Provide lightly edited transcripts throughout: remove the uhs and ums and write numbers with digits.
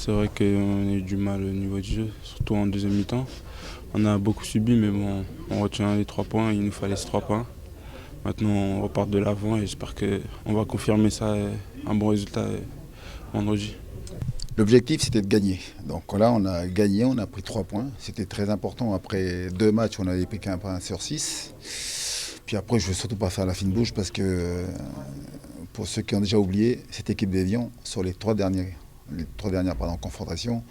C'est vrai qu'on a eu du mal au niveau du jeu, surtout en deuxième mi-temps. On a beaucoup subi, mais bon, on retient les 3 points, il nous fallait ces 3 points. Maintenant, on repart de l'avant et j'espère qu'on va confirmer ça, un bon résultat vendredi. L'objectif, c'était de gagner. Donc là, on a gagné, on a pris 3 points. C'était très important. Après 2 matchs, on avait pris qu'un point sur 6. Puis après, je ne veux surtout pas faire la fine bouche parce que, pour ceux qui ont déjà oublié, cette équipe d'Évian, sur les trois dernières confrontations,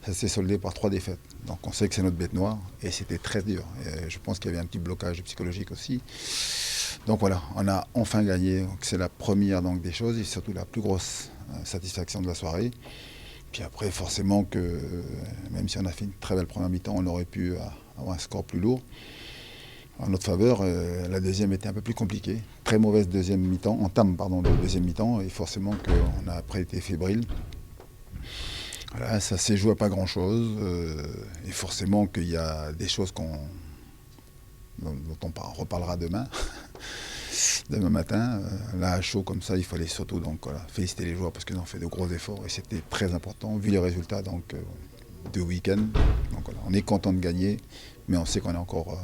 ça s'est soldé par 3 défaites. Donc on sait que c'est notre bête noire et c'était très dur. Et je pense qu'il y avait un petit blocage psychologique aussi. Donc voilà, on a enfin gagné. C'est la première des choses et surtout la plus grosse satisfaction de la soirée. Puis après, forcément que même si on a fait une très belle première mi-temps, on aurait pu avoir un score plus lourd. En notre faveur, la deuxième était un peu plus compliquée. Très mauvaise deuxième mi-temps, entame de deuxième mi-temps, et forcément qu'on a après été fébrile. Voilà, ça s'est joué à pas grand-chose, et forcément qu'il y a des choses dont on reparlera demain. Demain matin, là à chaud comme ça, il fallait surtout féliciter les joueurs parce qu'ils ont fait de gros efforts et c'était très important vu les résultats du week-end. Donc voilà, on est content de gagner, mais on sait qu'on a encore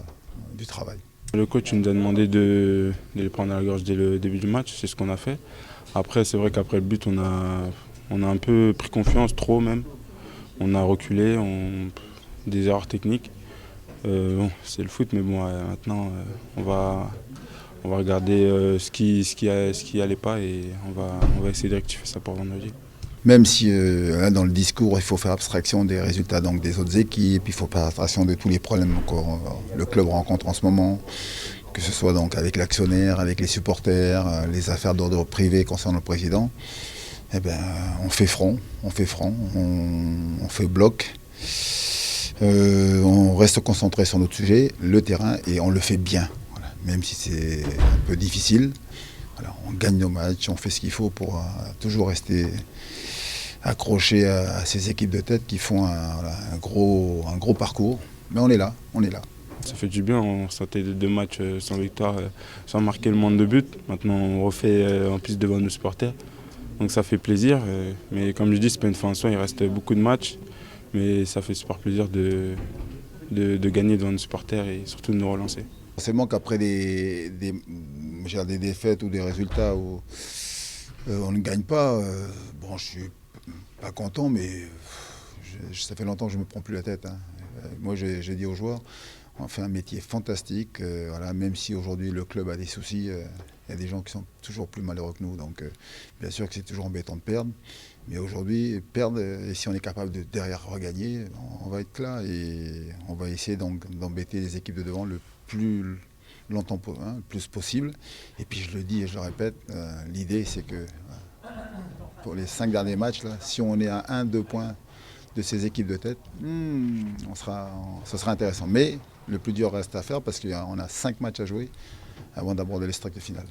du travail. Le coach nous a demandé de les prendre à la gorge dès le début du match, c'est ce qu'on a fait. Après, c'est vrai qu'après le but, on a un peu pris confiance, trop même. On a reculé, des erreurs techniques. Bon, c'est le foot, mais bon, maintenant, on va regarder ce qui allait pas et on va essayer de rectifier ça pour vendredi. Même si là, dans le discours, il faut faire abstraction des résultats des autres équipes, il faut faire abstraction de tous les problèmes que le club rencontre en ce moment, que ce soit avec l'actionnaire, avec les supporters, les affaires d'ordre privé concernant le président. Eh bien, on fait front, on fait bloc. On reste concentré sur notre sujet, le terrain, et on le fait bien. Voilà. Même si c'est un peu difficile, voilà, on gagne nos matchs, on fait ce qu'il faut pour toujours rester accroché à ces équipes de tête qui font un gros parcours. Mais on est là, on est là. Ça fait du bien, on sortait de 2 matchs sans victoire, sans marquer le moins de buts. Maintenant, on refait en plus devant nos supporters. Donc ça fait plaisir, mais comme je dis, c'est pas une fin en soi, il reste beaucoup de matchs. Mais ça fait super plaisir de gagner devant nos supporters et surtout de nous relancer. Forcément qu'après des défaites ou des résultats où on ne gagne pas, bon, je suis pas content, mais ça fait longtemps que je ne me prends plus la tête. Hein. Moi, j'ai dit aux joueurs, on fait un métier fantastique. Voilà, même si aujourd'hui le club a des soucis, il y a des gens qui sont toujours plus malheureux que nous. Donc, bien sûr que c'est toujours embêtant de perdre. Mais aujourd'hui, perdre, et si on est capable de derrière regagner, on va être là et on va essayer d'embêter les équipes de devant le plus longtemps, le plus possible. Et puis je le dis et je le répète, l'idée c'est que pour les 5 derniers matchs, là, si on est à 1-2 points de ces équipes de tête, ce sera intéressant. Mais le plus dur reste à faire parce qu'on a 5 matchs à jouer avant d'aborder les strictes finales.